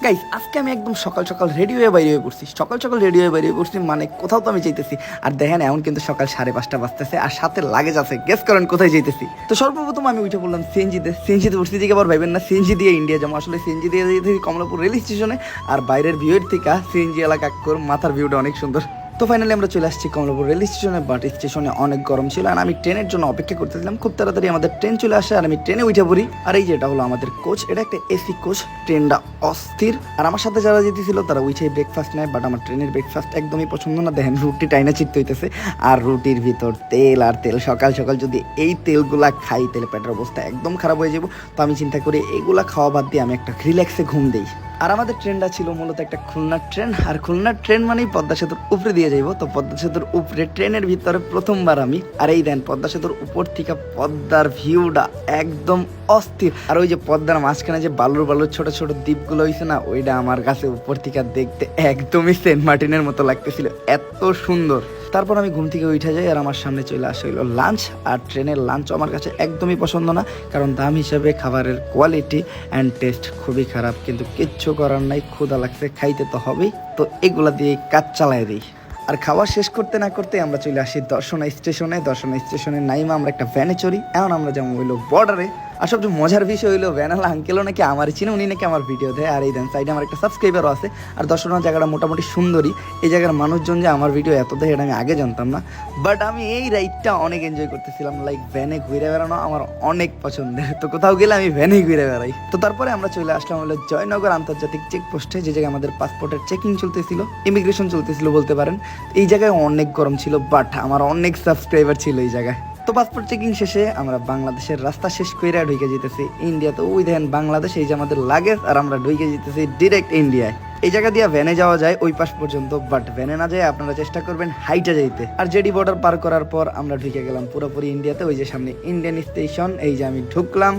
Guys আজকে আমি একদম সকাল সকাল রেডি হয়ে বাইরে হয়ে পড়ছি। সকাল সকাল রেডি হয়ে বাইরে হয়ে পড়ছি মানে কোথাও তো আমি যাইতেছি। আর দেখেন এখন কিন্তু সকাল 5:30 বাজতেছে আর সাথে লাগেজ আছে। গেস করেন কোথায় যাইতেছি। তো সর্বপ্রথম আমি উঠে পড়লাম সিএনজিতে উঠছি দিকে আবার ভাইবেন না সিএনজি দিয়ে ইন্ডিয়া যাবো। আসলে সিএনজি দিয়ে যেতেছি কমলাপুর রেল স্টেশনে। আর বাইরের ভিউয়ের থেকে সিএনজি এলাকা মাথার ভিউটা অনেক সুন্দর। তো ফাইনালি আমরা চলে আসছি কমলাপুর রেল স্টেশনে। বাট স্টেশনে অনেক গরম ছিল আর আমি ট্রেনের জন্য অপেক্ষা করতেছিলাম। খুব তাড়াতাড়ি আমাদের ট্রেন চলে আসে আর আমি ট্রেনে উঠে পড়ি। আর এই যেটা হলো আমাদের কোচ, এটা একটা এসি কোচ। ট্রেনটা অস্থির। আর আমার সাথে যারা যেতেছিল তারা উঠে ব্রেকফাস্ট নেয়। বাট আমার ট্রেনের ব্রেকফাস্ট একদমই পছন্দ না। দেখেন রুটি টাইনা চিত্ত হইতেছে আর রুটির ভিতর তেল আর তেল। সকাল সকাল যদি এই তেলগুলা খাই তাহলে পেটের অবস্থা একদম খারাপ হয়ে যাবো। তো আমি চিন্তা করি এগুলা খাওয়া বাদ দিয়ে আমি একটা রিল্যাক্সে ঘুম দিই। আর আমাদের ট্রেনটা ছিল মূলত একটা খুলনার ট্রেন। আর খুলনার ট্রেন মানেই পদ্মা সেতুর উপরে দিয়ে যাইব। তো পদ্মা সেতুর উপরে ট্রেনের ভিতরে প্রথমবার আমি। আর এই দেন পদ্মা সেতুর উপর থেকে পদ্মার ভিউটা একদম অস্থির। আর ওই যে পদ্মার মাঝখানে যে বালুর বালুর ছোট ছোট দ্বীপগুলো হয়েছে না, ওইটা আমার কাছে উপর থেকে দেখতে একদমই সেন্ট মার্টিনের মতো লাগতেছিল, এত সুন্দর। তারপর আমি ঘুম থেকে উঠে যাই আর আমার সামনে চলে আসা হইলো লাঞ্চ। আর ট্রেনের লাঞ্চ আমার কাছে একদমই পছন্দ না, কারণ দাম হিসাবে খাবারের কোয়ালিটি অ্যান্ড টেস্ট খুবই খারাপ। কিন্তু কিচ্ছু করার নাই, ক্ষুধা লাগছে, খাইতে তো হবেই। তো এগুলা দিয়ে কাজ চালাই দিই। আর খাওয়া শেষ করতে না করতে আমরা চলে আসি দর্শনা স্টেশনে। দর্শনা স্টেশনে নাইমা আমরা একটা ভ্যানে চড়ি। এখন আমরা যেমন হইলো বর্ডারে। আর সবচেয়ে মজার বিষয় হইলো ভ্যানালা আঙ্কেলও নাকি আমার চিনে, উনি নাকি আমার ভিডিও দেয়। আর এই দেন সাইডে আমার একটা সাবস্ক্রাইবারও আছে। আর দর্শনা জায়গাটা মোটামুটি সুন্দরই। এই জায়গার মানুষজন যে আমার ভিডিও এত দেয় এটা আমি আগে জানতাম না। বাট আমি এই রাইডটা অনেক এনজয় করতেছিলাম। লাইক ভ্যানে ঘুরে বেড়ানো আমার অনেক পছন্দের। তো কোথাও গেলে আমি ভ্যানেই ঘুরে বেড়াই। তো তারপরে আমরা চলে আসলাম হলো জয়নগর আন্তর্জাতিক চেকপোস্টে, যে জায়গায় আমাদের পাসপোর্টের চেকিং চলতেছিল, ইমিগ্রেশন চলতেছিল বলতে পারেন। এই জায়গায় অনেক গরম ছিল, বাট আমার অনেক সাবস্ক্রাইবার ছিল এই জায়গায়। তো পাসপোর্ট চেকিং শেষে আমরা বাংলাদেশের রাস্তা শেষ করে ঢুকে যেতেছি ইন্ডিয়াতে। ওই দেখেন বাংলাদেশ, এই যে আমাদের লাগেজ, আর আমরা ঢুকে যেতেছি ডিরেক্ট ইন্ডিয়ায়। এই জায়গা দিয়ে ভ্যানে যাওয়া যায় ওই পাশ পর্যন্ত, বাট ভ্যানে না যায় আপনারা চেষ্টা করবেন হাইটে যাইতে। আর জেডি বর্ডার পার করার পর আমরা ঢুকে গেলাম পুরোপুরি ইন্ডিয়াতে। ওই যে সামনে ইন্ডিয়ান স্টেশন, এই যে আমি ঢুকলাম।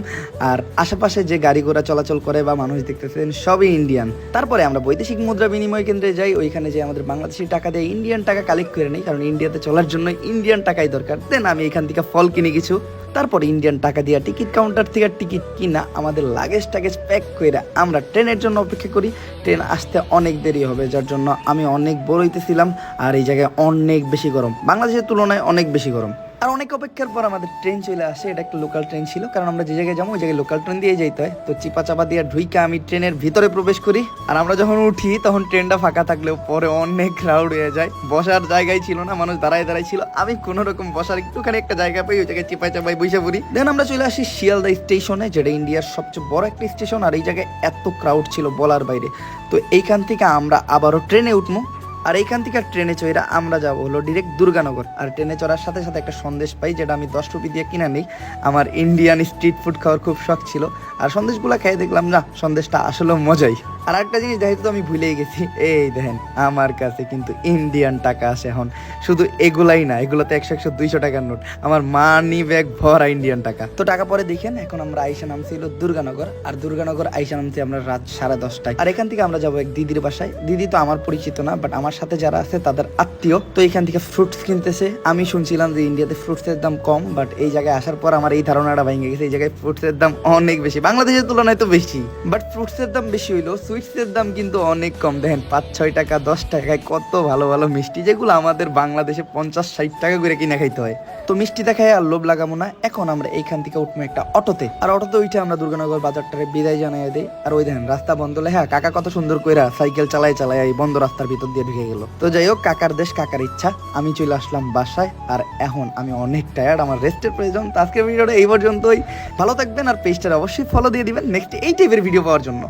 আর আশেপাশে যে গাড়ি ঘোড়া চলাচল করে বা মানুষ দেখতেছেন সবই ইন্ডিয়ান। তারপরে আমরা বৈদেশিক মুদ্রা বিনিময় কেন্দ্রে যাই। ওইখানে যে আমাদের বাংলাদেশি টাকা দিয়ে ইন্ডিয়ান টাকা কালেক্ট করে নিই, কারণ ইন্ডিয়াতে চলার জন্য ইন্ডিয়ান টাকাই দরকার। দেন আমি এখান থেকে ফল কিনি কিছু। তারপর ইন্ডিয়ান টাকা দিয়ে টিকিট কাউন্টার থেকে টিকিট কিনা আমাদের লাগেজ টাগেজ প্যাক করে আমরা ট্রেনের জন্য অপেক্ষা করি। ট্রেন আসতে অনেক দেরি হবে, যার জন্য আমি অনেক বড় হইতেছিলাম। আর এই জায়গায় অনেক বেশি গরম, বাংলাদেশের তুলনায় অনেক বেশি গরম। আর অনেক অপেক্ষার পর আমাদের ট্রেন চলে আসে। এটা একটা লোকাল ট্রেন ছিল, কারণ আমরা যে জায়গায় যাবো ওই জায়গায় লোকাল ট্রেন দিয়ে যাইতে হয়। তো চিপা চাপা দিয়ে ঢুইকা আমি ট্রেনের ভিতরে প্রবেশ করি। আর আমরা যখন উঠি তখন ট্রেনটা ফাঁকা থাকলেও পরে অনেক ক্রাউড হয়ে যায়। বসার জায়গায় ছিল না, মানুষ দাঁড়ায় দাঁড়ায় ছিল। আমি কোনো রকম বসার একটুখানি একটা জায়গা পাই, ওই জায়গায় চিপা চাপাই বসে পড়ি। দেন আমরা চলে আসি শিয়ালদা স্টেশনে, যেটা ইন্ডিয়ার সবচেয়ে বড় একটা স্টেশন। আর এই জায়গায় এত ক্রাউড ছিল বলার বাইরে। তো এইখান থেকে আমরা আবারও ট্রেনে উঠবো। আর এইখান থেকে ট্রেনে চড়া আমরা যাবো হলো ডিরেক্ট দুর্গানগর। আর ট্রেনে চড়ার সাথে সাথে একটা সন্দেশ পাই, যেটা আমি 10 রুপি দিয়ে কিনে নিই। আমার ইন্ডিয়ান স্ট্রিট ফুড খাওয়ার খুব শখ ছিল। আর সন্দেশগুলো খেয়ে দেখলাম না, সন্দেশটা আসলে মজাই। আর একটা জিনিস দেখে তো আমি ভুলেই গেছি, এই দেখেন আমার কাছে কিন্তু ইন্ডিয়ান টাকা আছে এখন। শুধু এগুলাই না, এগুলোতে 100, 200 টাকার নোট। আমার মানি ব্যাগ ভরা ইন্ডিয়ান টাকা। তো টাকা পরে দেখেন এখন আমরা আইসা নামছি হলো দুর্গানগর। আর দুর্গানগর আইসা নামছি আমরা রাত 10:30টায়। আর এখান থেকে আমরা যাবো এক দিদির বাসায়। দিদি তো আমার পরিচিত না, বাট আমার সাথে যারা আছে তাদের আত্মীয়। তো এখান থেকে ফ্রুটস কিনতেছে। আমি শুনছিলাম যে ইন্ডিয়াতে ফ্রুটসের দাম কম, বাট এই জায়গায় আসার পর আমার এই ধারণাটা ভেঙে গেছে। এই জায়গায় ফ্রুটসের দাম অনেক বেশি, বাংলাদেশের তুলনায় তো বেশি। বাট ফ্রুটসের দাম বেশি হইলো, সুইটসের দাম কিন্তু অনেক কম। দেখেন 5-6 টাকা 10 টাকায় কত ভালো ভালো মিষ্টি, যেগুলো আমাদের বাংলাদেশে 50-60 টাকা করে কিনে খাইতে হয়। তো মিষ্টি দেখায় আর লোভ লাগাবো না। এখন আমরা এইখান থেকে উঠবো একটা অটোতে। আর অটোতে উঠে আমরা দুর্গানগর বাজারটারে বিদায় জানাই দিই। আর ওই দেখেন রাস্তা বন্ধ লেখা, কাকা কত সুন্দর কইরা সাইকেল চালায় চালায় এই বন্ধ রাস্তার ভিতর দিয়ে ঢুকে গেল। তো যাই হোক, কাকার দেশ কাকার ইচ্ছা। আমি চলে আসলাম বাসায়। আর এখন আমি অনেক টায়ার্ড, আমার রেস্টের প্রয়োজন। তো আজকের ভিডিওটা এই পর্যন্তই। ভালো থাকবেন আর পেজটার অবশ্যই ফলো দিয়ে দিবেন নেক্সট এই টাইপের ভিডিও পাওয়ার জন্য।